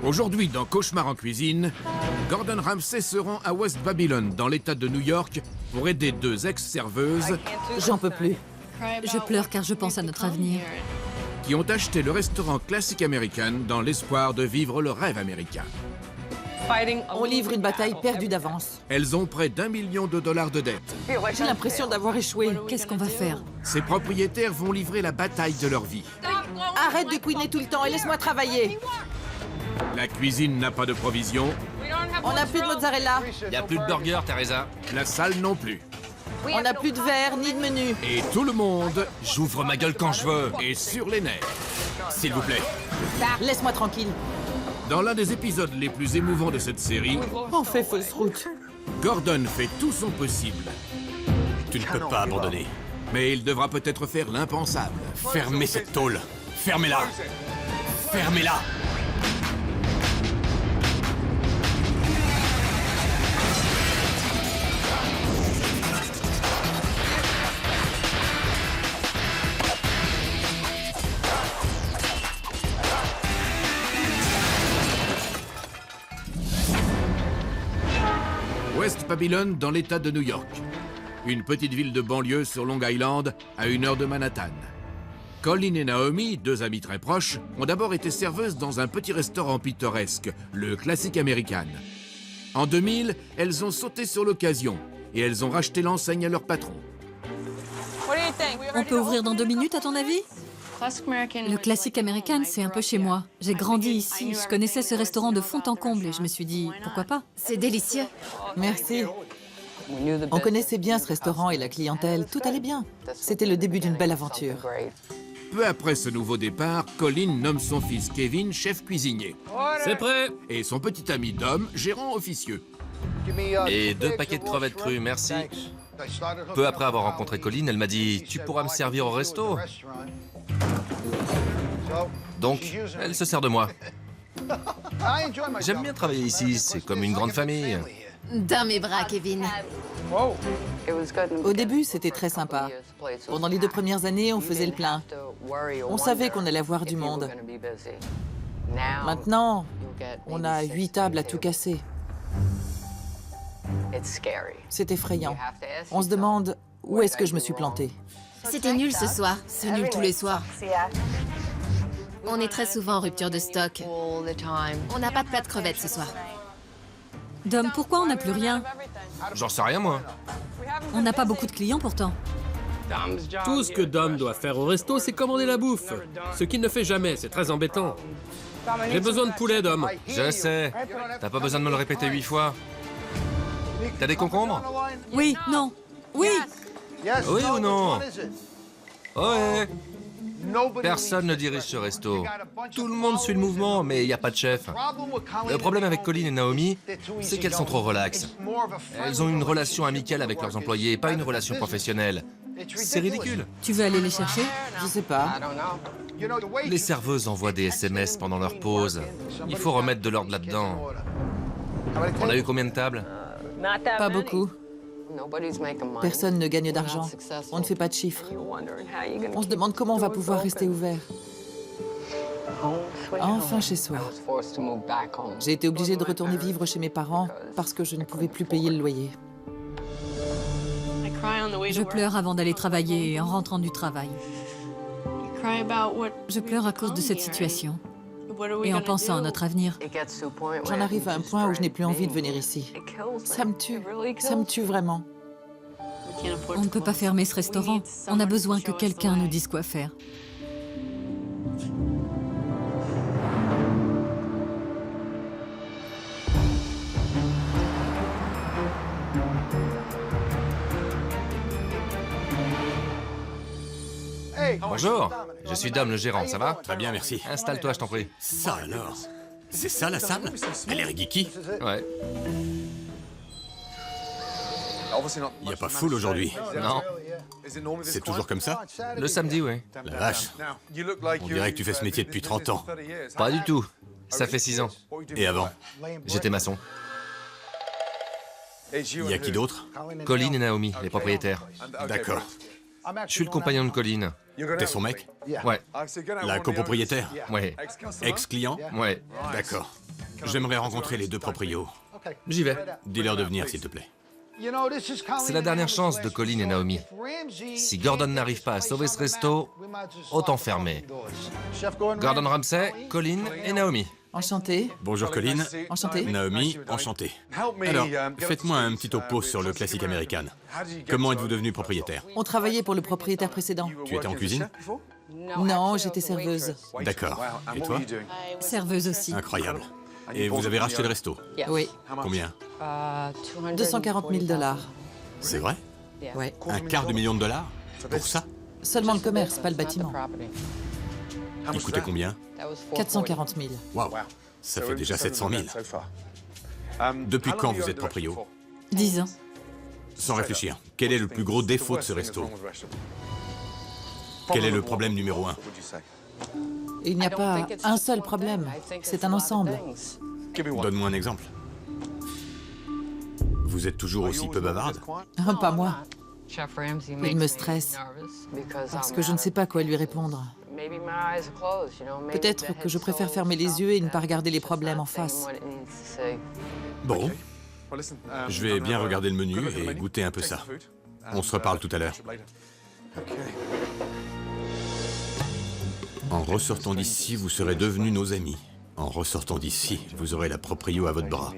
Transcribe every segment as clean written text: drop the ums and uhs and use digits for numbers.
Aujourd'hui, dans Cauchemar en cuisine, Gordon Ramsay se rend à West Babylon, dans l'état de New York, pour aider deux ex-serveuses J'en peux plus. Je pleure car je pense à notre avenir. qui ont acheté le restaurant Classic American dans l'espoir de vivre le rêve américain. On livre une bataille perdue d'avance. Elles ont près d'1 million de dollars de dettes. J'ai l'impression d'avoir échoué. Qu'est-ce qu'on va faire? Ces propriétaires vont livrer la bataille de leur vie. Arrête de couiner tout le temps et laisse-moi travailler. La cuisine n'a pas de provisions, On n'a plus de mozzarella. Y a plus de burger, Teresa. la salle non plus. On n'a plus de verre ni de menu. Et tout le monde J'ouvre ma gueule quand je veux. est sur les nerfs. S'il vous plaît. Laisse-moi tranquille. Dans l'un des épisodes les plus émouvants de cette série, On fait fausse route. Gordon fait tout son possible. Tu ne peux pas abandonner. Mais il devra peut-être faire l'impensable. Fermez cette tôle. Fermez-la. Fermez-la. West Babylon dans l'état de New York. Une petite ville de banlieue sur Long Island, à 1 heure de Manhattan. Colin et Naomi, deux amies très proches, ont d'abord été serveuses dans un petit restaurant pittoresque, le Classic American. En 2000, elles ont sauté sur l'occasion et elles ont racheté l'enseigne à leur patron. On peut ouvrir dans 2 minutes, à ton avis? Le Classic American, c'est un peu chez moi. J'ai grandi ici, je connaissais ce restaurant de fond en comble et je me suis dit, pourquoi pas? C'est délicieux. Merci. On connaissait bien ce restaurant et la clientèle. Tout allait bien. C'était le début d'une belle aventure. Peu après ce nouveau départ, Colin nomme son fils Kevin chef cuisinier C'est prêt. et son petit ami Dom gérant officieux. Et 2 paquets de crevettes crues, merci. Peu après avoir rencontré Colin, elle m'a dit « Tu pourras me servir au resto ?» Donc, elle se sert de moi. J'aime bien travailler ici, c'est comme une grande famille. Dans mes bras, Kevin. Au début, c'était très sympa. Pendant les 2 premières années, on faisait le plein. On savait qu'on allait avoir du monde. Maintenant, on a 8 tables à tout casser. C'est effrayant. On se demande où est-ce que je me suis plantée. C'était nul ce soir. C'est nul tous les soirs. On est très souvent en rupture de stock. On n'a pas de plat de crevettes ce soir. Dom, pourquoi on n'a plus rien? J'en sais rien, moi. On n'a pas beaucoup de clients pourtant. Tout ce que Dom doit faire au resto, c'est commander la bouffe. Ce qu'il ne fait jamais, c'est très embêtant. J'ai besoin de poulet, Dom. Je sais. T'as pas besoin de me le répéter 8 fois. T'as des concombres? Oui, non. Oui! Oui ou non? Ouais. Personne ne dirige ce resto. Tout le monde suit le mouvement, mais il n'y a pas de chef. Le problème avec Colin et Naomi, c'est qu'elles sont trop relaxes. Elles ont une relation amicale avec leurs employés, pas une relation professionnelle. C'est ridicule. Tu veux aller les chercher? Je sais pas. Les serveuses envoient des SMS pendant leur pause. Il faut remettre de l'ordre là-dedans. On a eu combien de tables? Pas beaucoup. Personne ne gagne d'argent. On ne fait pas de chiffres. On se demande comment on va pouvoir rester ouvert. Enfin chez soi. J'ai été obligée de retourner vivre chez mes parents parce que je ne pouvais plus payer le loyer. Je pleure avant d'aller travailler et en rentrant du travail. Je pleure à cause de cette situation et en pensant à notre avenir. J'en arrive à un point où je n'ai plus envie de venir ici. Ça me tue vraiment. On ne peut pas fermer ce restaurant. On a besoin que quelqu'un nous dise quoi faire. Bonjour, je suis Dom, le gérant, ça va? Très bien, merci. Installe-toi, je t'en prie. Ça alors? C'est ça la salle? Elle est geeky. Ouais. Il n'y a pas foule aujourd'hui. Non, C'est toujours comme ça? le samedi, oui. La vache. On dirait que tu fais ce métier depuis 30 ans. Pas du tout. Ça fait 6 ans. Et avant? J'étais maçon. Il y a qui d'autre? Colin et Naomi, les propriétaires. D'accord. Je suis le compagnon de Colin. T'es son mec? Ouais, La copropriétaire? ouais, Ex-client? ouais. D'accord. J'aimerais rencontrer les deux proprios. J'y vais. Dis-leur de venir, s'il te plaît. C'est la dernière chance de Colin et Naomi. Si Gordon n'arrive pas à sauver ce resto, autant fermer. Gordon Ramsay, Colin et Naomi. Enchanté. Bonjour Colin. Enchanté. Naomi, enchanté. Alors, faites-moi un petit topo sur le classique américain. Comment êtes-vous devenu propriétaire? On travaillait pour le propriétaire précédent. Tu étais en cuisine? Non, j'étais serveuse. D'accord. Et toi? Serveuse aussi. Incroyable. Et vous avez racheté le resto? Oui. Combien? 240 000 $. C'est vrai? Ouais. $250 000? Pour ça? Seulement le commerce, pas le bâtiment. Il coûtait combien? 440 000. Waouh, ça fait déjà 700 000. Depuis quand vous êtes proprio? 10 ans. Sans réfléchir, quel est le plus gros défaut de ce resto? Quel est le problème numéro 1? Il n'y a pas un seul problème. C'est un ensemble. Donne-moi un exemple. Vous êtes toujours aussi peu bavarde? Pas moi. Il me stresse. Parce que je ne sais pas quoi lui répondre. Peut-être que je préfère fermer les yeux et ne pas regarder les problèmes en face. Bon, je vais bien regarder le menu et goûter un peu ça. On se reparle tout à l'heure. En ressortant d'ici, vous serez devenus nos amis. En ressortant d'ici, vous aurez la proprio à votre bras.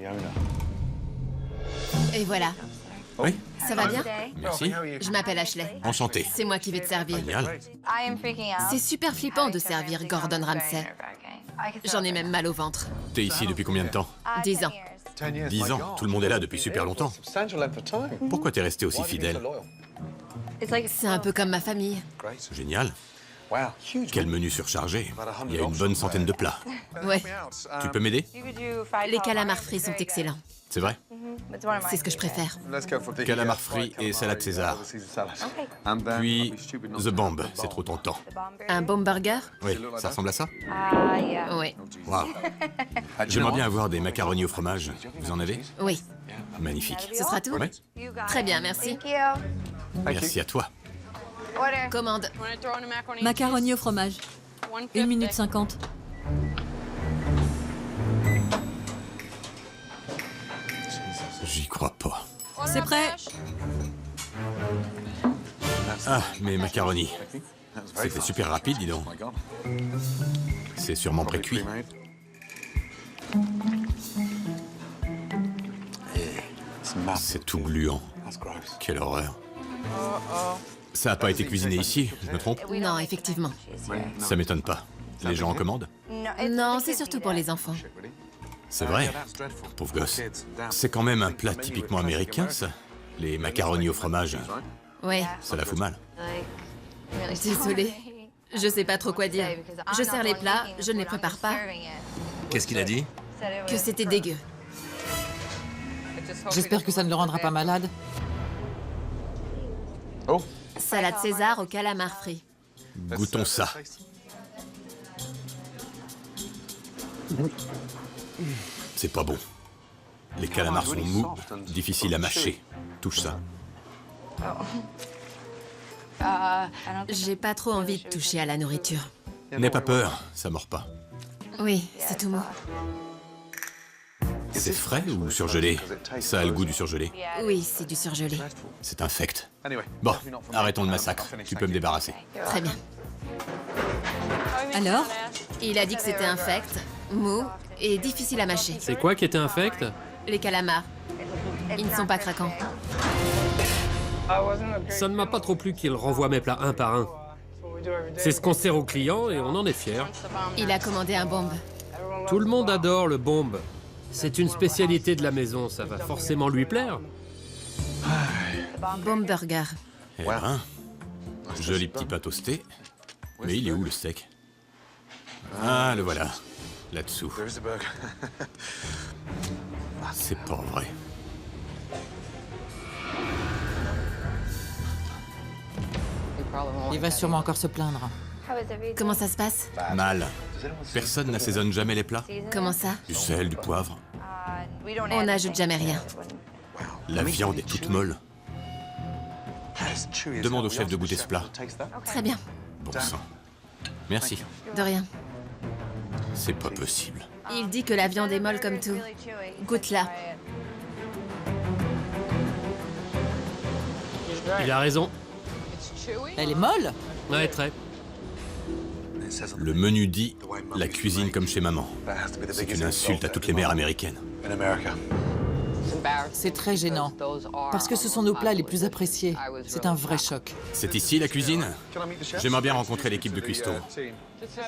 Et voilà. Oui, Ça va bien? merci. Je m'appelle Ashley. Enchanté. C'est moi qui vais te servir. Génial. C'est super flippant de servir Gordon Ramsay. J'en ai même mal au ventre. T'es ici depuis combien de temps? 10 ans. 10 ans. Tout le monde est là depuis super longtemps. Pourquoi t'es resté aussi fidèle? C'est un peu comme ma famille. Génial. Quel menu surchargé. Il y a une bonne centaine de plats. Ouais, Tu peux m'aider? les calamars frits sont excellents. C'est vrai? C'est ce que je préfère. Calamar frit et salade César. Puis The Bomb, c'est trop tentant. Un bomb burger? Oui, ça ressemble à ça? Oui. Waouh. J'aimerais bien avoir des macaronis au fromage. Vous en avez? Oui. Magnifique. Ce sera tout? Ouais. Très bien, merci. Merci à toi. Commande. Macaroni au fromage. 1 minute 50. J'y crois pas. C'est prêt. Ah, mes macaronis. C'était super rapide, dis donc. C'est sûrement pré-cuit. C'est tout gluant. Quelle horreur. Ça n'a pas été cuisiné ici, je me trompe? Non, effectivement. Ça m'étonne pas. Les gens en commandent? Non, c'est surtout pour les enfants. C'est vrai. Pauvre gosse. C'est quand même un plat typiquement américain, ça. Les macaronis au fromage. Ouais, Ça la fout mal. désolée. Je sais pas trop quoi dire. Je sers les plats, je ne les prépare pas. Qu'est-ce qu'il a dit? Que c'était dégueu. J'espère que ça ne le rendra pas malade. Salade César au calamar frit. Goûtons ça. C'est pas bon. Les calamars sont mous, difficiles à mâcher. Touche ça. J'ai pas trop envie de toucher à la nourriture. N'aie pas peur, ça mord pas. Oui, c'est tout mou. C'est frais ou surgelé? Ça a le goût du surgelé. Oui, c'est du surgelé. C'est infect. Bon, arrêtons le massacre. Tu peux me débarrasser. Très bien. Alors? Il a dit que c'était infect, mou et difficile à mâcher. C'est quoi qui était infect? Les calamars. Ils ne sont pas craquants. Ça ne m'a pas trop plu qu'il renvoie mes plats un par un. C'est ce qu'on sert aux clients et on en est fiers. Il a commandé un bombe. Tout le monde adore le bombe. C'est une spécialité de la maison, ça va forcément lui plaire. Bombe burger. Eh ben, joli petit pain toasté. Mais il est où le steak? Ah, le voilà. Là-dessous. C'est pas vrai. Il va sûrement encore se plaindre. Comment ça se passe? Mal. Personne n'assaisonne jamais les plats? Comment ça? Du sel, du poivre. On n'ajoute jamais rien. La viande est toute molle. Demande au chef de goûter ce plat. Très bien. Bon sang. Merci. De rien. C'est pas possible. Il dit que la viande est molle comme tout. Goûte-la. Il a raison. Elle est molle? Ouais, très. Le menu dit « la cuisine comme chez maman ». C'est une insulte à toutes les mères américaines. C'est très gênant, parce que ce sont nos plats les plus appréciés. C'est un vrai choc. C'est ici la cuisine? J'aimerais bien rencontrer l'équipe de cuistot.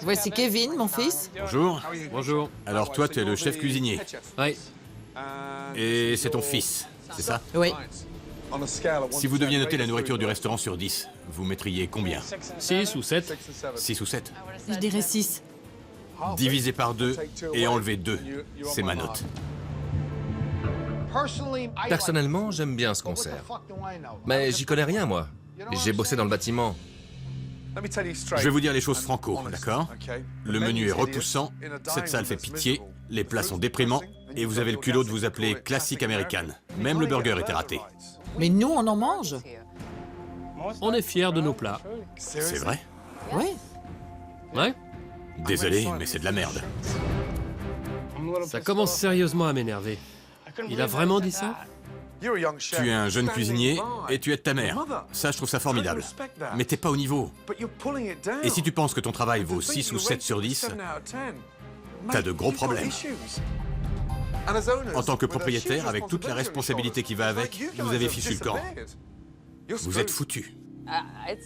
Voici Kevin, mon fils. Bonjour. Bonjour. Alors toi, tu es le chef cuisinier. Oui. Et c'est ton fils, c'est ça? Oui. Si vous deviez noter la nourriture du restaurant sur 10, vous mettriez combien? 6 ou 7. 6 ou 7? Je dirais 6. Divisé par 2 et enlevé 2, c'est ma note. Personnellement, j'aime bien ce concert. Mais j'y connais rien, moi. J'ai bossé dans le bâtiment. Je vais vous dire les choses franco, d'accord? Le menu est repoussant, cette salle fait pitié, les plats sont déprimants, et vous avez le culot de vous appeler classique américaine. Même le burger était raté. Mais nous, on en mange. On est fiers de nos plats. C'est vrai? Oui. Ouais. Désolé, mais c'est de la merde. Ça commence sérieusement à m'énerver. Il a vraiment dit ça? Tu es un jeune cuisinier et tu aides ta mère. Ça, je trouve ça formidable. Mais t'es pas au niveau. Et si tu penses que ton travail vaut 6 ou 7 sur 10, t'as de gros problèmes. En tant que propriétaire, avec toute la responsabilité qui va avec, vous avez fichu le camp. Vous êtes foutu.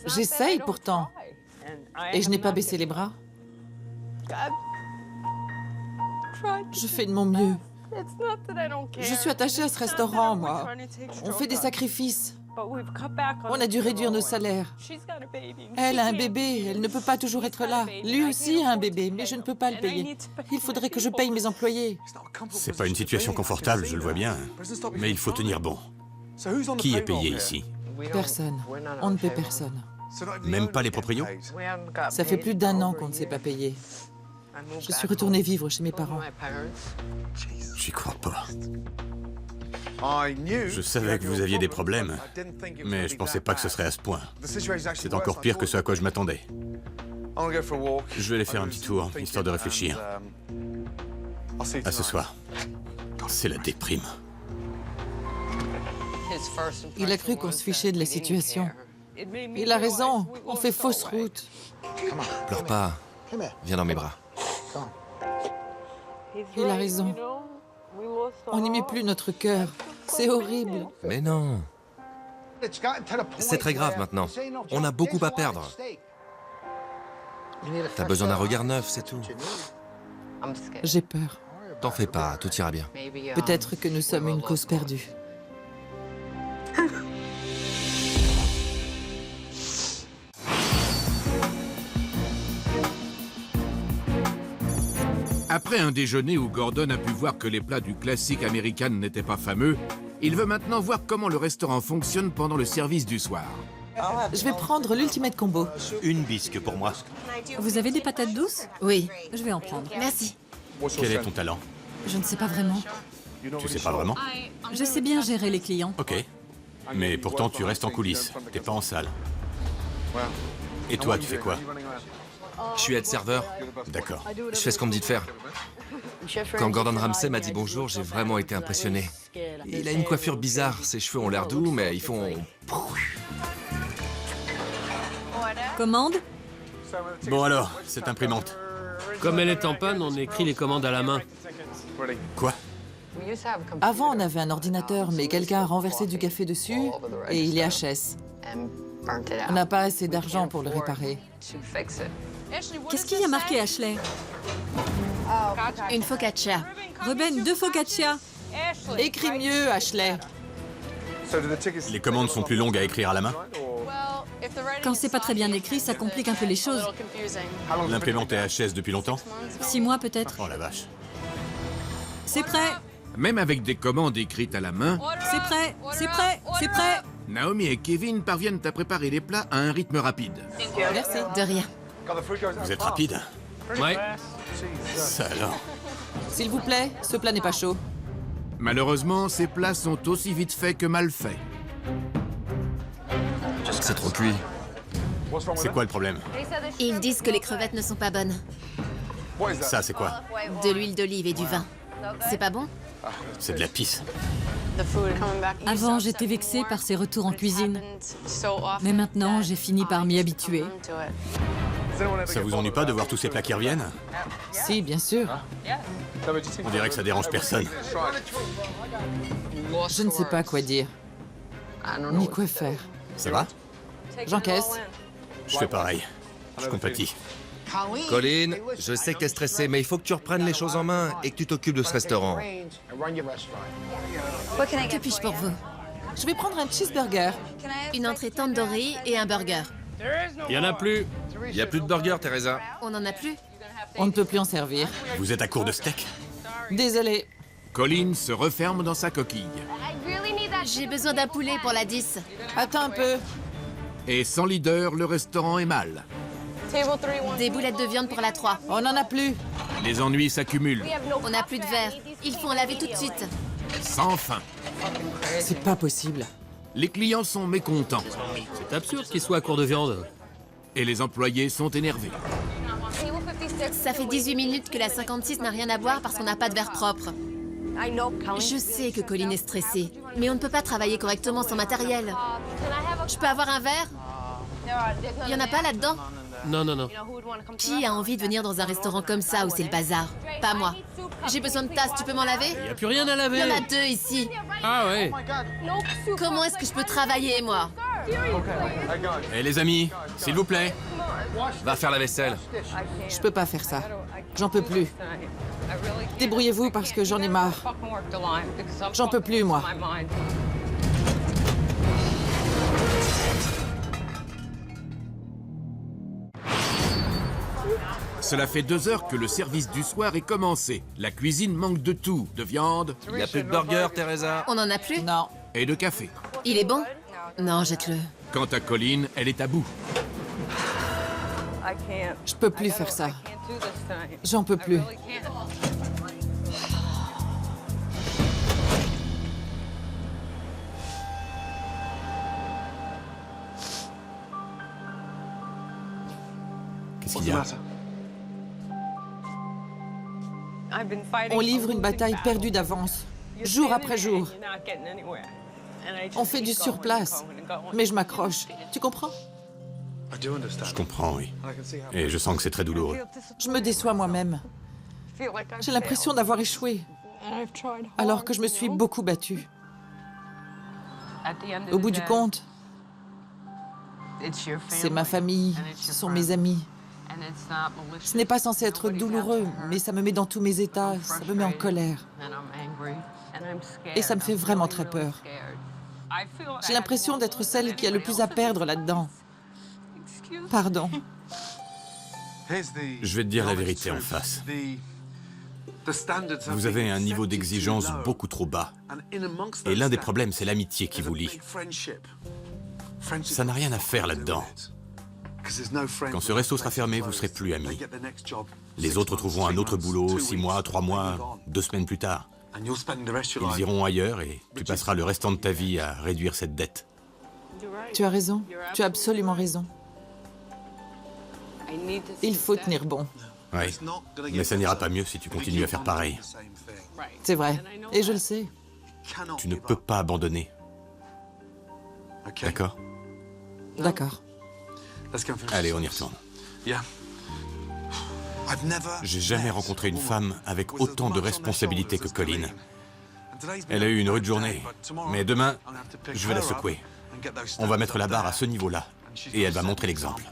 J'essaye pourtant. Et je n'ai pas baissé les bras. Je fais de mon mieux. Je suis attachée à ce restaurant, moi. On fait des sacrifices. On a dû réduire nos salaires. Elle a un bébé, elle ne peut pas toujours être là. Lui aussi a un bébé, mais je ne peux pas le payer. Il faudrait que je paye mes employés. C'est pas une situation confortable, je le vois bien. Mais il faut tenir bon. Qui est payé ici? Personne. On ne paie personne. Même pas les proprios? Ça fait plus d'1 an qu'on ne s'est pas payé. Je suis retournée vivre chez mes parents. J'y crois pas. Je savais que vous aviez des problèmes, mais je pensais pas que ce serait à ce point. C'est encore pire que ce à quoi je m'attendais. Je vais aller faire un petit tour, histoire de réfléchir. À ce soir. C'est la déprime. Il a cru qu'on se fichait de la situation. Il a raison, on fait fausse route. Pleure pas. Viens dans mes bras. Il a raison. On n'y met plus notre cœur. C'est horrible. Mais non. C'est très grave maintenant. On a beaucoup à perdre. T'as besoin d'un regard neuf, c'est tout. J'ai peur. T'en fais pas, tout ira bien. Peut-être que nous sommes une cause perdue. Après un déjeuner où Gordon a pu voir que les plats du classique américain n'étaient pas fameux, il veut maintenant voir comment le restaurant fonctionne pendant le service du soir. Je vais prendre l'ultimate combo. Une bisque pour moi. Vous avez des patates douces? Oui. Je vais en prendre. Merci. Quel est ton talent? Je ne sais pas vraiment. Tu sais pas vraiment? Je sais bien gérer les clients. Ok. Mais pourtant, tu restes en coulisses. T'es pas en salle. Et toi, tu fais quoi? Je suis aide-serveur. D'accord. Je fais ce qu'on me dit de faire. Quand Gordon Ramsay m'a dit bonjour, j'ai vraiment été impressionné. Il a une coiffure bizarre. Ses cheveux ont l'air doux, mais ils font... Commande? Bon alors, cette imprimante. Comme elle est en panne, on écrit les commandes à la main. Quoi? Avant, on avait un ordinateur, mais quelqu'un a renversé du café dessus et il est HS. On n'a pas assez d'argent pour le réparer. Qu'est-ce qu'il y a marqué, Ashley? Une focaccia. Ruben, 2 focaccia. Écris mieux, Ashley. Les commandes sont plus longues à écrire à la main? Quand c'est pas très bien écrit, ça complique un peu les choses. L'imprimante est HS depuis longtemps? 6 mois peut-être. Oh la vache. C'est prêt. Même avec des commandes écrites à la main, C'est prêt. C'est prêt. C'est prêt. Naomi et Kevin parviennent à préparer les plats à un rythme rapide. Merci. De rien. Vous êtes rapide? Ouais. Ça alors. S'il vous plaît, ce plat n'est pas chaud. Malheureusement, ces plats sont aussi vite faits que mal faits. C'est trop cuit. C'est quoi le problème? Ils disent que les crevettes ne sont pas bonnes. Ça, c'est quoi? De l'huile d'olive et du vin. C'est pas bon? C'est de la pisse. Avant, j'étais vexée par ces retours en cuisine. Mais maintenant, j'ai fini par m'y habituer. Ça vous ennuie pas de voir tous ces plats qui reviennent? Si, bien sûr. On dirait que ça dérange personne. Je ne sais pas quoi dire. Ni quoi faire. Ça va? J'encaisse. Je fais pareil. Je compatis. Colin, je sais que t'es stressé, mais il faut que tu reprennes les choses en main et que tu t'occupes de ce restaurant. Que puis-je pour vous? Je vais prendre un cheeseburger. Une entrée tandoori et un burger. Il y en a plus. Il y a plus de burgers, Teresa. On en a plus? On ne peut plus en servir. Vous êtes à court de steak? Désolé. Colin se referme dans sa coquille. J'ai besoin d'un poulet pour la 10. Attends un peu. Et sans leader, le restaurant est mal. Des boulettes de viande pour la 3. On n'en a plus. Les ennuis s'accumulent. On n'a plus de verre. Il faut en laver tout de suite. Sans fin. C'est pas possible. Les clients sont mécontents. C'est absurde qu'il soit à court de viande. Et les employés sont énervés. Ça fait 18 minutes que la 56 n'a rien à boire parce qu'on n'a pas de verre propre. Je sais que Colin est stressé, mais on ne peut pas travailler correctement sans matériel. Je peux avoir un verre? Il y en a pas là-dedans? Non, non, non. Qui a envie de venir dans un restaurant comme ça où c'est le bazar? Pas moi. J'ai besoin de tasses, tu peux m'en laver? Il n'y a plus rien à Il laver. y en a 2 ici. Ah ouais. Comment est-ce que je peux travailler, moi? Eh les amis, s'il vous plaît. Va faire la vaisselle. Je peux pas faire ça. J'en peux plus. Débrouillez-vous parce que j'en ai marre. J'en peux plus, moi. Cela fait 2 heures que le service du soir est commencé. La cuisine manque de tout. De viande Il n'y a plus de burgers, Teresa. On en a plus? Non. et de café. Il est bon? Non, jette-le. Quant à Colin, elle est à bout. Je peux plus faire ça. J'en peux plus. Qu'est-ce qu'il y a? On livre une bataille perdue d'avance, jour après jour. On fait du surplace, mais je m'accroche. Tu comprends? Je comprends, oui. Et je sens que c'est très douloureux. Je me déçois moi-même. J'ai l'impression d'avoir échoué, alors que je me suis beaucoup battue. Au bout du compte, c'est ma famille, ce sont mes amis. Ce n'est pas censé être douloureux, mais ça me met dans tous mes états, ça me met en colère. Et ça me fait vraiment très peur. J'ai l'impression d'être celle qui a le plus à perdre là-dedans. Pardon. Je vais te dire la vérité en face. Vous avez un niveau d'exigence beaucoup trop bas. Et l'un des problèmes, c'est l'amitié qui vous lie. Ça n'a rien à faire là-dedans. Quand ce resto sera fermé, vous serez plus amis. Les autres trouveront un autre boulot 6 mois, 3 mois, 2 semaines plus tard. Ils iront ailleurs et tu passeras le restant de ta vie à réduire cette dette. Tu as raison, tu as absolument raison. Il faut tenir bon. Oui, mais ça n'ira pas mieux si tu continues à faire pareil. C'est vrai, et je le sais. Tu ne peux pas abandonner. D'accord? D'accord. Allez, on y retourne. J'ai jamais rencontré une femme avec autant de responsabilités que Colin. Elle a eu une rude journée, mais demain, je vais la secouer. On va mettre la barre à ce niveau-là, et elle va montrer l'exemple.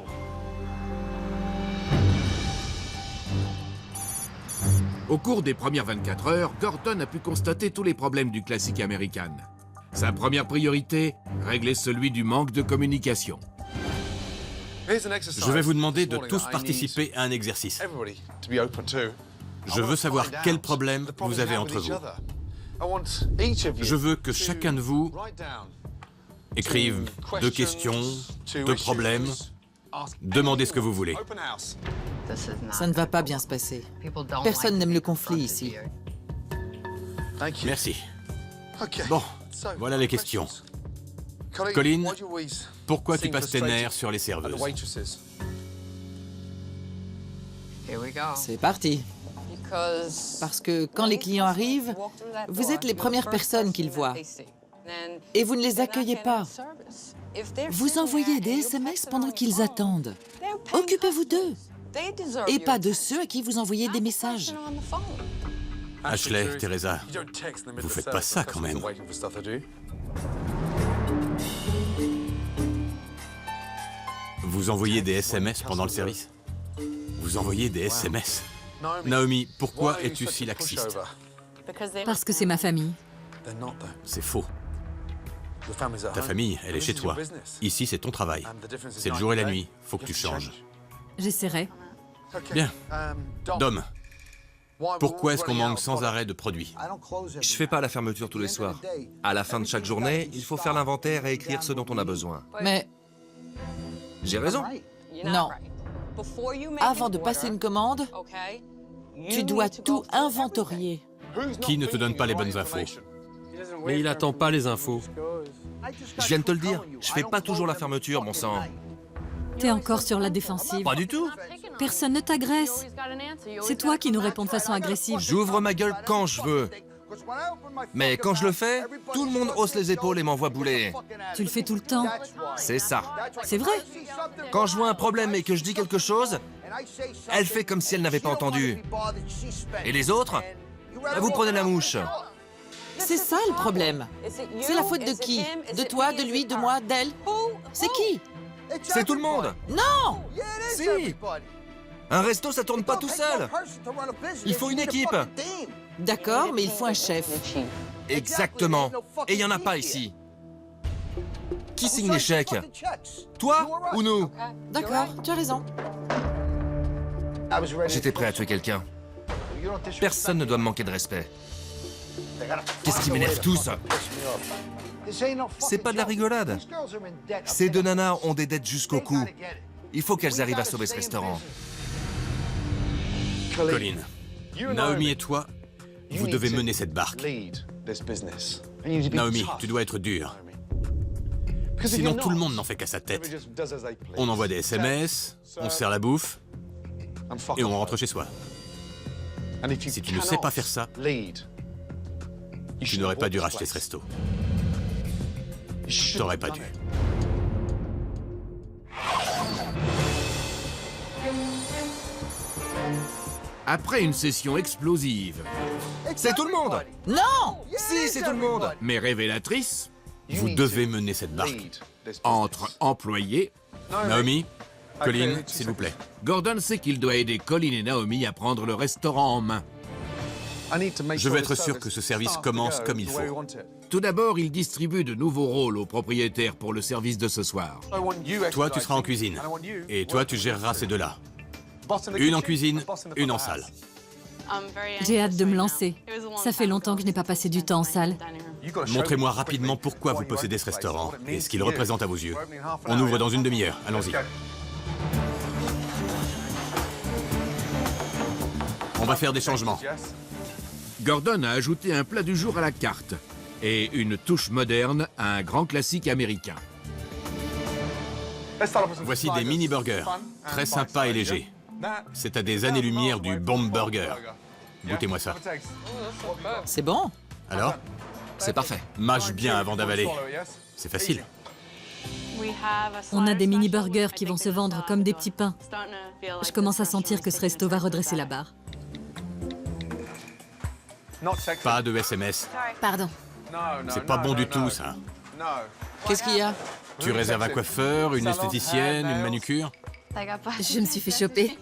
Au cours des premières 24 heures, Gordon a pu constater tous les problèmes du classique American. Sa première priorité, régler celui du manque de communication. Je vais vous demander de tous participer à un exercice. Je veux savoir quel problème vous avez entre vous. Je veux que chacun de vous écrive 2 questions, 2 problèmes, demandez ce que vous voulez. Ça ne va pas bien se passer. Personne n'aime le conflit ici. Merci. Bon, voilà les questions. Colin, pourquoi tu passes tes nerfs sur les serveuses? C'est parti. Parce que quand les clients arrivent, vous êtes les premières personnes qu'ils voient. Et vous ne les accueillez pas. Vous envoyez des SMS pendant qu'ils attendent. Occupez-vous d'eux. Et pas de ceux à qui vous envoyez des messages. Ashley, Teresa, vous faites pas ça quand même. Vous envoyez des SMS pendant le service? Vous envoyez des SMS? Naomi, pourquoi es-tu si laxiste? Parce que c'est ma famille. C'est faux. Ta famille, elle est chez toi. Ici, c'est ton travail. C'est le jour et la nuit. Faut que tu changes. J'essaierai. Bien. Dom, pourquoi est-ce qu'on manque sans arrêt de produits? Je fais pas la fermeture tous les soirs. À la fin de chaque journée, il faut faire l'inventaire et écrire ce dont on a besoin. Mais J'ai raison. non. Avant de passer une commande, tu dois tout inventorier. Qui ne te donne pas les bonnes infos? Mais il attend pas les infos. Je viens de te le dire, je fais pas toujours la fermeture, mon sang. T'es encore sur la défensive. Pas du tout. Personne ne t'agresse. C'est toi qui nous réponds de façon agressive. J'ouvre ma gueule quand je veux. Mais quand je le fais, tout le monde hausse les épaules et m'envoie bouler. Tu le fais tout le temps. C'est ça. C'est vrai. Quand je vois un problème et que je dis quelque chose, elle fait comme si elle n'avait pas entendu. Et les autres, vous prenez la mouche. C'est ça le problème. C'est la faute de qui? De toi, de lui, de moi, d'elle? C'est qui? C'est tout le monde. Non! Si. Un resto, ça tourne pas tout seul. Il faut une équipe. D'accord, mais il faut un chef. Exactement. Et il y en a pas ici. Qui signe les chèques? Toi ou nous? D'accord, tu as raison. J'étais prêt à tuer quelqu'un. Personne ne doit me manquer de respect. Qu'est-ce qui m'énerve tous? C'est pas de la rigolade. Ces deux nanas ont des dettes jusqu'au cou. Il faut qu'elles arrivent à sauver ce restaurant. Colin, Naomi et toi, vous devez mener cette barque. Naomi, tu dois être dur. Sinon, tout le monde n'en fait qu'à sa tête. On envoie des SMS, on sert la bouffe, et on rentre chez soi. Si tu ne sais pas faire ça, tu n'aurais pas dû racheter ce resto. T'aurais pas dû. Après une session explosive, C'est tout le monde. Non! Si, c'est tout le monde. mais révélatrice, Vous devez mener cette barque. entre employés, Naomi, Colin, s'il vous plaît. Gordon sait qu'il doit aider Colin et Naomi à prendre le restaurant en main. Je veux être sûr que ce service commence comme il faut. Tout d'abord, il distribue de nouveaux rôles aux propriétaires pour le service de ce soir. Toi, tu seras en cuisine. Et toi, tu géreras ces deux-là. Une en cuisine, une en salle. J'ai hâte de me lancer. Ça fait longtemps que je n'ai pas passé du temps en salle. Montrez-moi rapidement pourquoi vous possédez ce restaurant et ce qu'il représente à vos yeux. On ouvre dans une demi-heure. Allons-y. On va faire des changements. Gordon a ajouté un plat du jour à la carte et une touche moderne à un grand classique américain. Voici des mini-burgers, très sympas et légers. C'est à des années-lumière du bomb burger. Goûtez-moi ça. C'est bon. Alors? C'est parfait. Mâche bien avant d'avaler. C'est facile. On a des mini-burgers qui vont se vendre comme des petits pains. Je commence à sentir que ce resto va redresser la barre. Pas de SMS. Pardon. C'est pas bon du tout, ça. Qu'est-ce qu'il y a? Tu réserves un coiffeur, une esthéticienne, une manucure? Je me suis fait choper.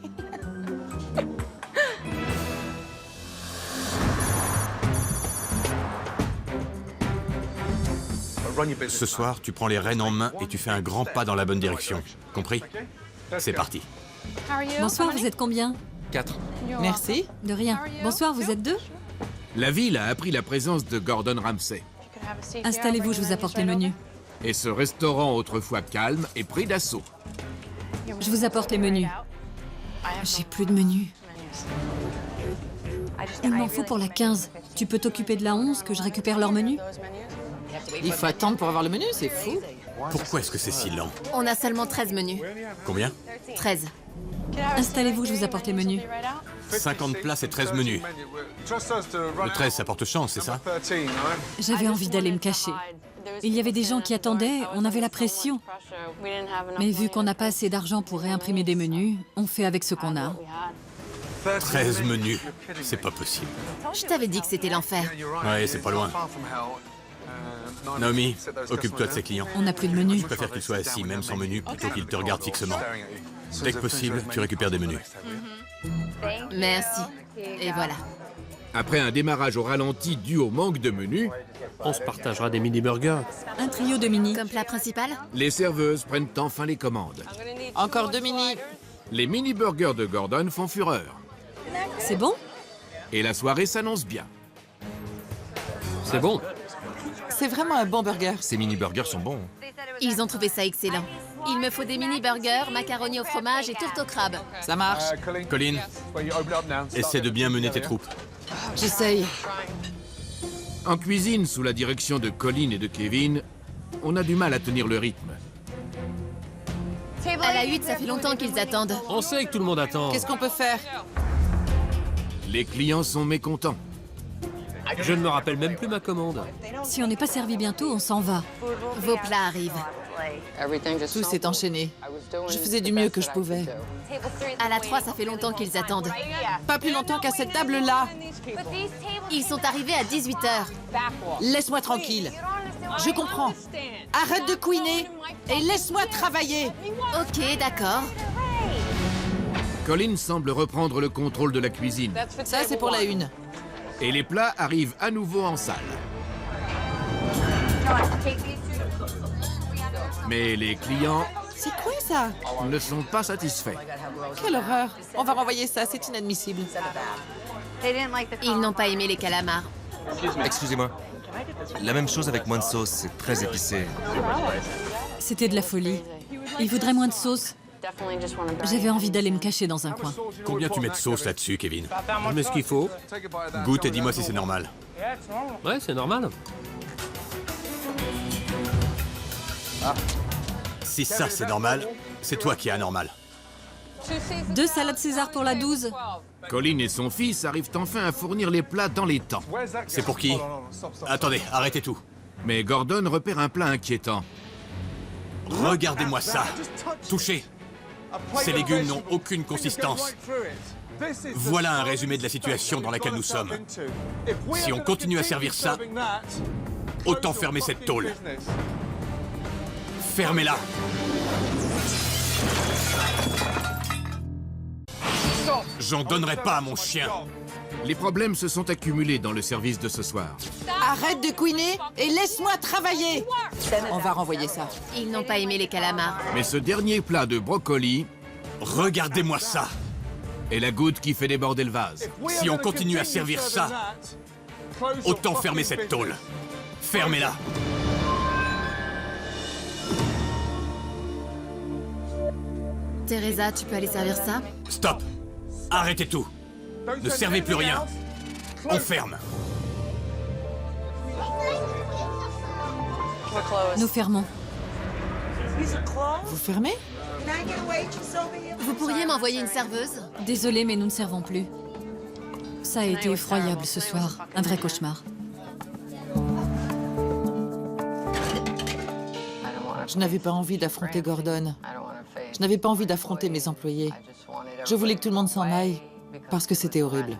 Ce soir, tu prends les rênes en main et tu fais un grand pas dans la bonne direction. Compris? C'est parti. Bonsoir, vous êtes combien? 4. Merci. De rien. Bonsoir, vous êtes 2? La ville a appris la présence de Gordon Ramsay. Installez-vous, je vous apporte les menus. Et ce restaurant autrefois calme est pris d'assaut. Je vous apporte les menus. J'ai plus de menus. Il m'en faut pour la 15. Tu peux t'occuper de la 11, que je récupère leur menu? Il faut attendre pour avoir le menu, c'est fou. Pourquoi est-ce que c'est si lent? On a seulement 13 menus. Combien? 13. Installez-vous, je vous apporte les menus. 50 places et 13 menus. Le 13, ça porte chance, c'est ça? J'avais envie d'aller me cacher. Il y avait des gens qui attendaient, on avait la pression. Mais vu qu'on n'a pas assez d'argent pour réimprimer des menus, on fait avec ce qu'on a. 13 menus, c'est pas possible. Je t'avais dit que c'était l'enfer. Ouais, c'est pas loin. Naomi, occupe-toi de ses clients. On n'a plus de menus. Je préfère qu'ils soient assis, même sans menu, plutôt qu'ils te regardent fixement. Dès que possible, tu récupères des menus. Merci. Et voilà. Après un démarrage au ralenti dû au manque de menus, On se partagera des mini-burgers. Un trio de mini. Comme plat principal? les serveuses prennent enfin les commandes. Encore 2 mini. Les mini-burgers de Gordon font fureur. C'est bon? Et la soirée s'annonce bien. C'est bon. C'est vraiment un bon burger. Ces mini-burgers sont bons. Ils ont trouvé ça excellent. Il me faut des mini-burgers, macaroni au fromage et tourte au crabe. Ça marche. Colin, essaie de bien mener tes troupes. J'essaye. En cuisine, sous la direction de Colin et de Kevin, on a du mal à tenir le rythme. À la hutte, ça fait longtemps qu'ils attendent. On sait que tout le monde attend. Qu'est-ce qu'on peut faire? Les clients sont mécontents. Je ne me rappelle même plus ma commande. Si on n'est pas servi bientôt, on s'en va. Vos plats arrivent. Tout s'est enchaîné. Je faisais du mieux que je pouvais. À la 3, ça fait longtemps qu'ils attendent. Pas plus longtemps qu'à cette table-là. Ils sont arrivés à 18h. Laisse-moi tranquille. Je comprends. Arrête de couiner et laisse-moi travailler. Ok, d'accord. Colin semble reprendre le contrôle de la cuisine. Ça, c'est pour la une. Et les plats arrivent à nouveau en salle. Mais les clients C'est quoi ça? ne sont pas satisfaits. Quelle horreur. On va renvoyer ça, c'est inadmissible. Ils n'ont pas aimé les calamars. Excusez-moi. La même chose avec moins de sauce, c'est très épicé. C'était de la folie. Il voudrait moins de sauce. J'avais envie d'aller me cacher dans un coin. Combien tu mets de sauce là-dessus, Kevin? Je mets ce qu'il faut. Goûte et dis-moi si c'est normal. Ouais, c'est normal. Si ça, c'est normal, c'est toi qui es anormal. 2 salades César pour la 12. Colin et son fils arrivent enfin à fournir les plats dans les temps. C'est pour qui? Attendez, arrêtez tout. Mais Gordon repère un plat inquiétant. Regardez-moi ça. Touchez. Ces légumes n'ont aucune consistance. Voilà un résumé de la situation dans laquelle nous sommes. Si on continue à servir ça, autant fermer cette tôle. Fermez-la. J'en donnerai pas à mon chien. Les problèmes se sont accumulés dans le service de ce soir. Arrête de couiner et laisse-moi travailler. On va renvoyer ça. Ils n'ont pas aimé les calamars. Mais ce dernier plat de brocoli Regardez-moi ça. est la goutte qui fait déborder le vase. Si on continue à servir ça, autant fermer cette tôle. Fermez-la. Teresa, tu peux aller servir ça? Stop. Arrêtez tout. Ne servez plus rien. On ferme. Nous fermons. Vous fermez? Vous pourriez m'envoyer une serveuse? Désolée, mais nous ne servons plus. Ça a été effroyable ce soir. Un vrai cauchemar. Je n'avais pas envie d'affronter Gordon. Je n'avais pas envie d'affronter mes employés. Je voulais que tout le monde s'en aille parce que c'était horrible.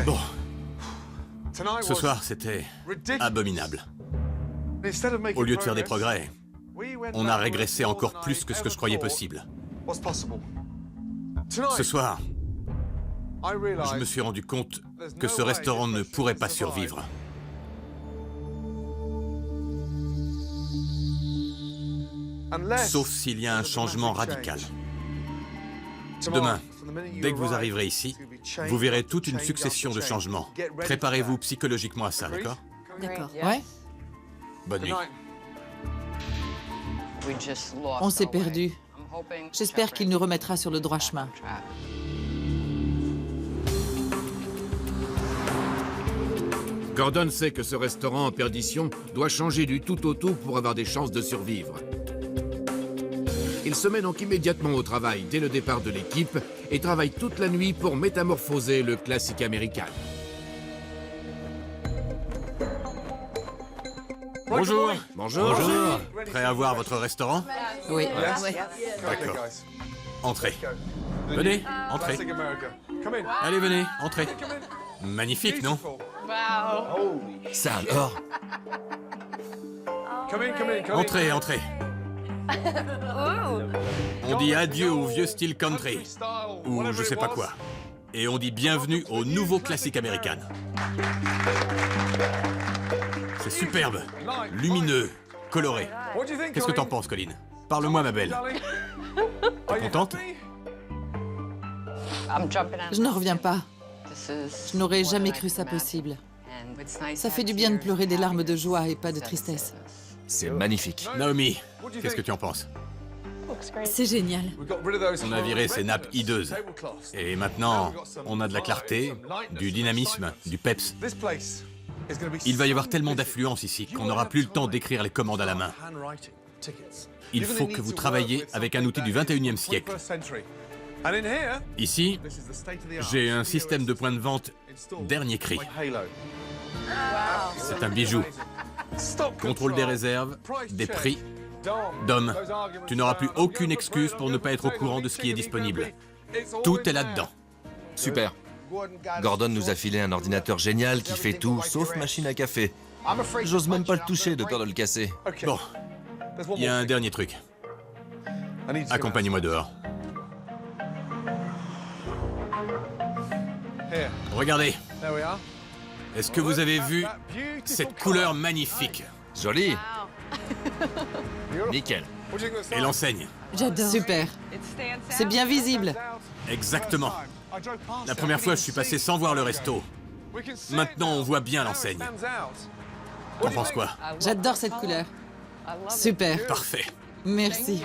Bon. Ce soir, c'était abominable. Au lieu de faire des progrès, on a régressé encore plus que ce que je croyais possible. Ce soir, je me suis rendu compte que ce restaurant ne pourrait pas survivre. Sauf s'il y a un changement radical. Demain, dès que vous arriverez ici, vous verrez toute une succession de changements. Préparez-vous psychologiquement à ça, d'accord? D'accord. Ouais? Bonne nuit. On s'est perdu. J'espère qu'il nous remettra sur le droit chemin. Gordon sait que ce restaurant en perdition doit changer du tout au tout pour avoir des chances de survivre. Il se met donc immédiatement au travail dès le départ de l'équipe et travaille toute la nuit pour métamorphoser le classique américain. Bonjour. Bonjour. Bonjour. Prêt à voir votre restaurant? Oui. D'accord. Entrez. Venez, entrez. Allez, venez, entrez. Magnifique, non? Ça alors? Entrez, entrez. On dit adieu au vieux style country, ou je sais pas quoi. Et on dit bienvenue au nouveau classique américain. C'est superbe, lumineux, coloré. Qu'est-ce que t'en penses, Colin? Parle-moi, ma belle. T'es contente? Je n'en reviens pas. Je n'aurais jamais cru ça possible. Ça fait du bien de pleurer des larmes de joie et pas de tristesse. C'est magnifique. Naomi, qu'est-ce que tu en penses? C'est génial. On a viré ces nappes hideuses. Et maintenant, on a de la clarté, du dynamisme, du peps. Il va y avoir tellement d'affluence ici qu'on n'aura plus le temps d'écrire les commandes à la main. Il faut que vous travailliez avec un outil du 21e siècle. Ici, j'ai un système de points de vente dernier cri. C'est un bijou. Contrôle des réserves, des prix. Dom, tu n'auras plus aucune excuse pour ne pas être au courant de ce qui est disponible. Tout est là-dedans. Super. Gordon nous a filé un ordinateur génial qui fait tout, sauf machine à café. J'ose même pas le toucher de peur de le casser. Bon, il y a un dernier truc. Accompagnez-moi dehors. Regardez. Est-ce que vous avez vu cette couleur magnifique? Joli. Nickel. Et l'enseigne? J'adore. Super. C'est bien visible. Exactement. La première fois, je suis passé sans voir le resto. Maintenant, on voit bien l'enseigne. T'en penses quoi? J'adore cette couleur. Super. Parfait. Merci.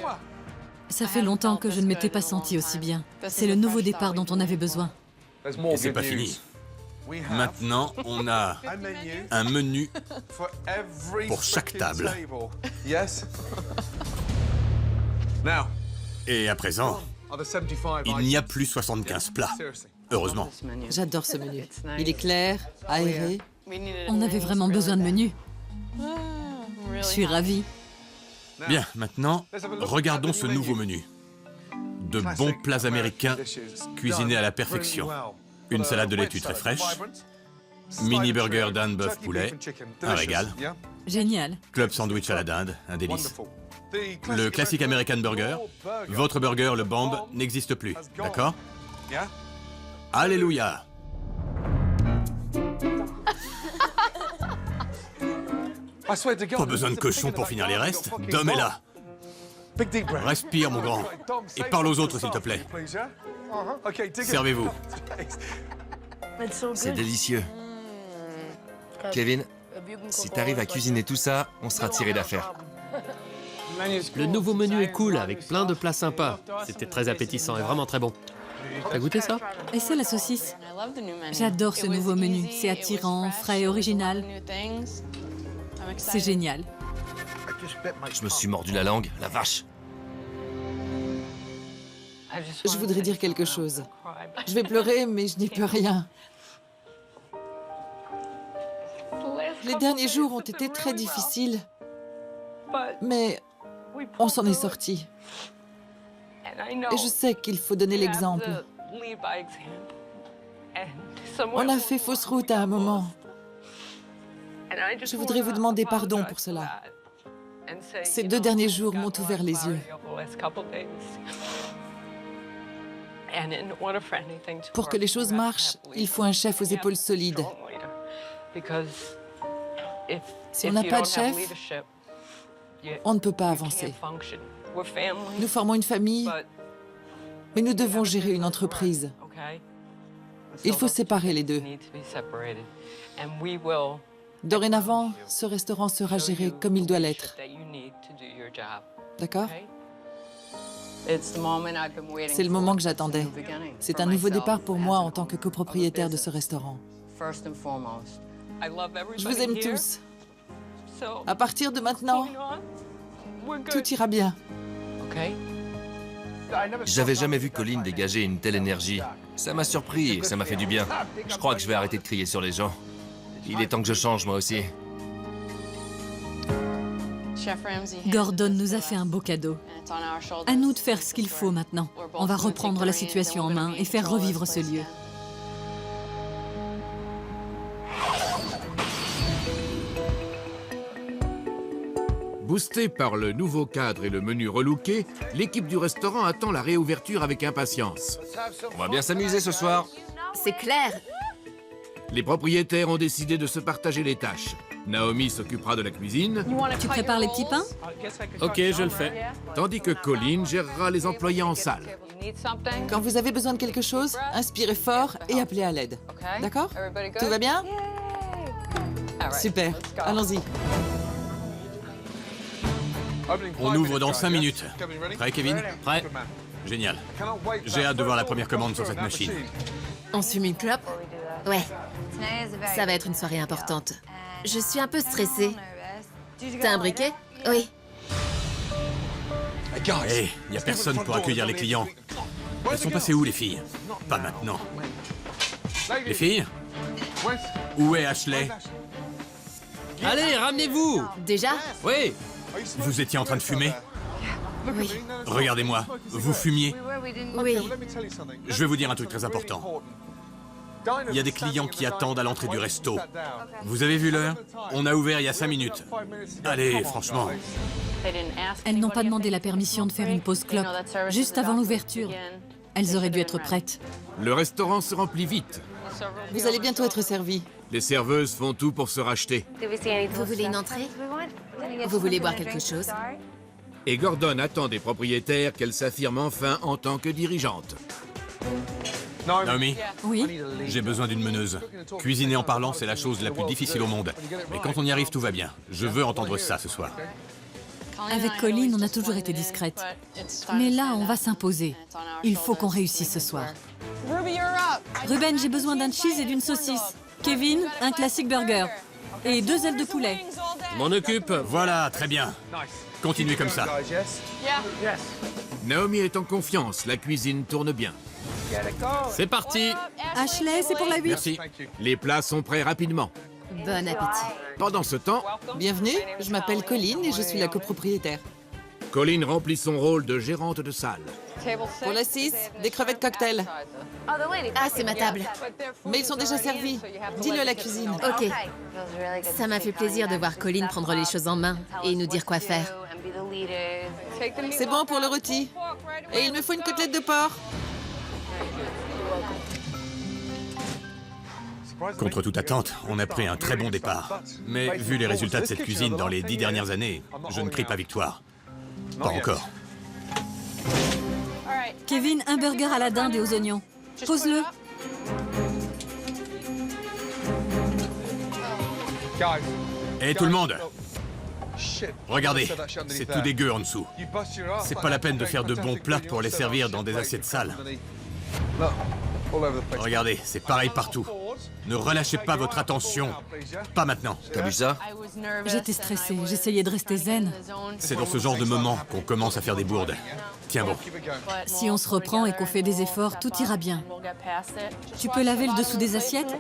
Ça fait longtemps que je ne m'étais pas sentie aussi bien. C'est le nouveau départ dont on avait besoin. Et c'est pas fini. Maintenant, on a un menu pour chaque table. Et à présent, il n'y a plus 75 plats. Heureusement. J'adore ce menu. Il est clair, aéré. On avait vraiment besoin de menus. Je suis ravie. Bien, maintenant, regardons ce nouveau menu. De bons plats américains cuisinés à la perfection. Une salade de laitue très fraîche, mini burger d'Anne bœuf poulet, un régal, Génial. club sandwich à la dinde, un délice. Le classique American burger, votre burger, le Bomb, n'existe plus, d'accord? Alléluia! Pas besoin de cochon pour finir les restes, Dom est là. Respire, mon grand, et parle aux autres, s'il te plaît. Servez-vous. C'est délicieux. Kevin, si t'arrives à cuisiner tout ça, on sera tiré d'affaire. Le nouveau menu est cool, avec plein de plats sympas. C'était très appétissant et vraiment très bon. T'as goûté ça? Et c'est la saucisse. J'adore ce nouveau menu. C'est attirant, frais et original. C'est génial. Je me suis mordu la langue, la vache. Je voudrais dire quelque chose. Je vais pleurer, mais je n'y peux rien. Les derniers jours ont été très difficiles, mais on s'en est sortis. Et je sais qu'il faut donner l'exemple. On a fait fausse route à un moment. Je voudrais vous demander pardon pour cela. Ces 2 derniers jours m'ont ouvert les yeux. Pour que les choses marchent, il faut un chef aux épaules solides. Si on n'a pas de chef, on ne peut pas avancer. Nous formons une famille, mais nous devons gérer une entreprise. Il faut séparer les deux. Dorénavant, ce restaurant sera géré comme il doit l'être. D'accord? C'est le moment que j'attendais. C'est un nouveau départ pour moi en tant que copropriétaire de ce restaurant. Je vous aime tous. À partir de maintenant, tout ira bien. J'avais jamais vu Colin dégager une telle énergie. Ça m'a surpris et ça m'a fait du bien. Je crois que je vais arrêter de crier sur les gens. Il est temps que je change moi aussi. Gordon nous a fait un beau cadeau. À nous de faire ce qu'il faut maintenant. On va reprendre la situation en main et faire revivre ce lieu. Boosté par le nouveau cadre et le menu relooké, l'équipe du restaurant attend la réouverture avec impatience. On va bien s'amuser ce soir. C'est clair. Les propriétaires ont décidé de se partager les tâches. Naomi s'occupera de la cuisine, Tu prépares les petits pains? Ok, je le fais. tandis que Colin gérera les employés en salle. Quand vous avez besoin de quelque chose, inspirez fort et appelez à l'aide. D'accord? Tout va bien? Super, allons-y. On ouvre dans 5 minutes. Prêt, Kevin? Prêt. Génial. J'ai hâte de voir la première commande sur cette machine. On se fume une clope? Ouais. Ça va être une soirée importante. Je suis un peu stressée. T'as un briquet? Oui. Hé, y a personne pour accueillir les clients. Elles sont passées où, les filles? Pas maintenant. Les filles? Où est Ashley? Allez, ramenez-vous. Déjà? Oui. Vous étiez en train de fumer? Oui. Regardez-moi, vous fumiez. Oui. Je vais vous dire un truc très important. Il y a des clients qui attendent à l'entrée du resto. Vous avez vu l'heure? On a ouvert il y a 5 minutes. Allez, franchement. Elles n'ont pas demandé la permission de faire une pause clope, juste avant l'ouverture. Elles auraient dû être prêtes. Le restaurant se remplit vite. Vous allez bientôt être servis. Les serveuses font tout pour se racheter. Vous voulez une entrée? Vous voulez boire quelque chose? Et Gordon attend des propriétaires qu'elle s'affirme enfin en tant que dirigeante. Naomi, Oui? j'ai besoin d'une meneuse. Cuisiner en parlant, c'est la chose la plus difficile au monde. Mais quand on y arrive, tout va bien. Je veux entendre ça ce soir. Avec Colin, on a toujours été discrète. Mais là, on va s'imposer. Il faut qu'on réussisse ce soir. Ruben, j'ai besoin d'un cheese et d'une saucisse. Kevin, un classique burger. Et 2 ailes de poulet. Je m'en occupe. Voilà, très bien. Continuez comme ça. Naomi est en confiance, la cuisine tourne bien. C'est parti. Ashley, c'est pour la 8. Merci. Les plats sont prêts rapidement. Bon appétit. Pendant ce temps, Bienvenue, je m'appelle Colin et je suis la copropriétaire. Colin remplit son rôle de gérante de salle. Pour la 6, des crevettes cocktail. Ah, c'est ma table. Mais ils sont déjà servis. Dis-le à la cuisine. Ok. Ça m'a fait plaisir de voir Colin prendre les choses en main et nous dire quoi faire. C'est bon pour le rôti. Et il me faut une côtelette de porc. Contre toute attente, on a pris un très bon départ. Mais vu les résultats de cette cuisine dans les 10 dernières années, je ne crie pas victoire. Pas encore. Kevin, un burger à la dinde et aux oignons. Pose-le. Hé tout le monde! Regardez, c'est tout dégueu en dessous. C'est pas la peine de faire de bons plats pour les servir dans des assiettes sales. Regardez, c'est pareil partout. Ne relâchez pas votre attention. Pas maintenant. T'as vu ça? J'étais stressée, j'essayais de rester zen. C'est dans ce genre de moment qu'on commence à faire des bourdes. Tiens bon. Si on se reprend et qu'on fait des efforts, tout ira bien. Tu peux laver le dessous des assiettes?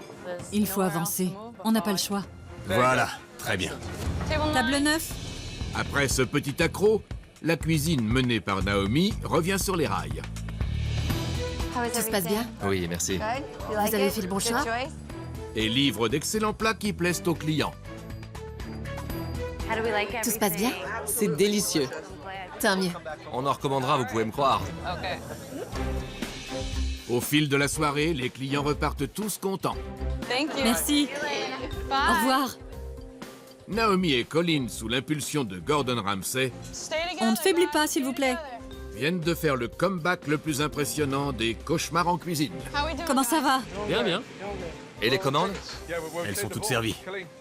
Il faut avancer. On n'a pas le choix. Voilà, très bien. Table 9. Après ce petit accroc, la cuisine menée par Naomi revient sur les rails. Tout se passe bien? Oui, merci. Vous avez fait le bon choix? Et livre d'excellents plats qui plaisent aux clients. Tout se passe bien? C'est délicieux. Tant mieux. On en recommandera, vous pouvez me croire. Au fil de la soirée, les clients repartent tous contents. Merci. Au revoir. Naomi et Colin, sous l'impulsion de Gordon Ramsay, On ne faiblit pas, s'il vous plaît. viennent de faire le comeback le plus impressionnant des cauchemars en cuisine. Comment ça va? Bien, bien. Et les commandes? Elles sont toutes servies.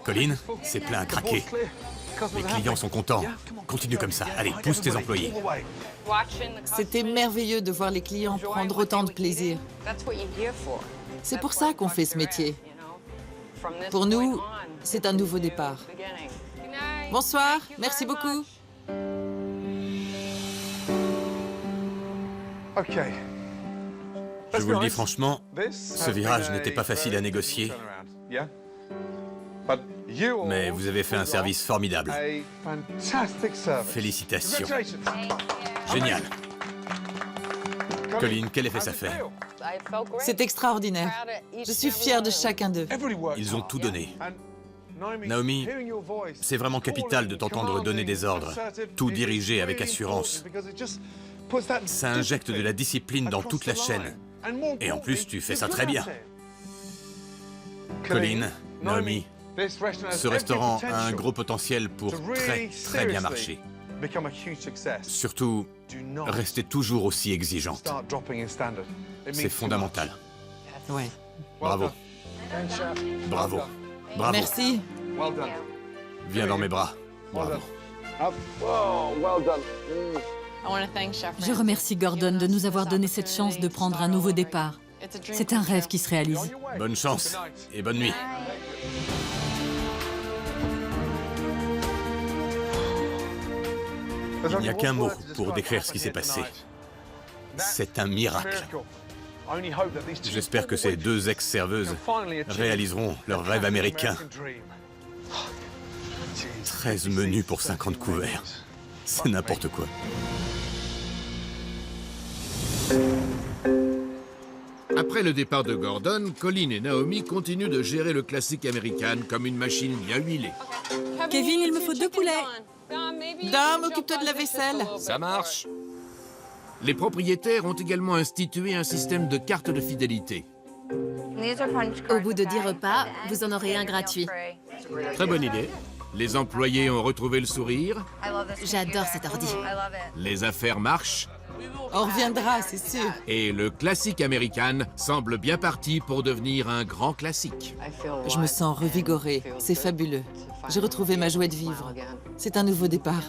Colin, c'est plein à craquer. Les clients sont contents. Continue comme ça. Allez, pousse tes employés. C'était merveilleux de voir les clients prendre autant de plaisir. C'est pour ça qu'on fait ce métier. Pour nous, c'est un nouveau départ. Bonsoir, merci beaucoup. Je vous le dis franchement, ce virage n'était pas facile à négocier, mais vous avez fait un service formidable. Félicitations. Génial. Colin, quel effet ça fait? C'est extraordinaire. Je suis fière de chacun d'eux. Ils ont tout donné. Naomi, c'est vraiment capital de t'entendre donner des ordres, tout diriger avec assurance. Ça injecte de la discipline dans toute la chaîne. Et en plus, tu fais ça très bien. Colin, Naomi, ce restaurant a un gros potentiel pour très bien marcher. Surtout, restez toujours aussi exigeante. C'est fondamental. Ouais. Bravo. Bravo. Bravo. Merci. Viens dans mes bras. Bravo. Je remercie Gordon de nous avoir donné cette chance de prendre un nouveau départ. C'est un rêve qui se réalise. Bonne chance et bonne nuit. Il n'y a qu'un mot pour décrire ce qui s'est passé. C'est un miracle. J'espère que ces deux ex-serveuses réaliseront leur rêve américain. 13 menus pour 50 couverts. C'est n'importe quoi. Après le départ de Gordon, Colin et Naomi continuent de gérer le classique American comme une machine bien huilée. Kevin, il me faut 2 poulets. Dom, occupe-toi de la vaisselle. Ça marche. Les propriétaires ont également institué un système de cartes de fidélité. Au bout de 10 repas, vous en aurez un gratuit. Très bonne idée. Les employés ont retrouvé le sourire. J'adore cet ordi. Les affaires marchent. On reviendra, c'est sûr. Et le classique American semble bien parti pour devenir un grand classique. Je me sens revigorée. C'est fabuleux. J'ai retrouvé ma joie de vivre. C'est un nouveau départ.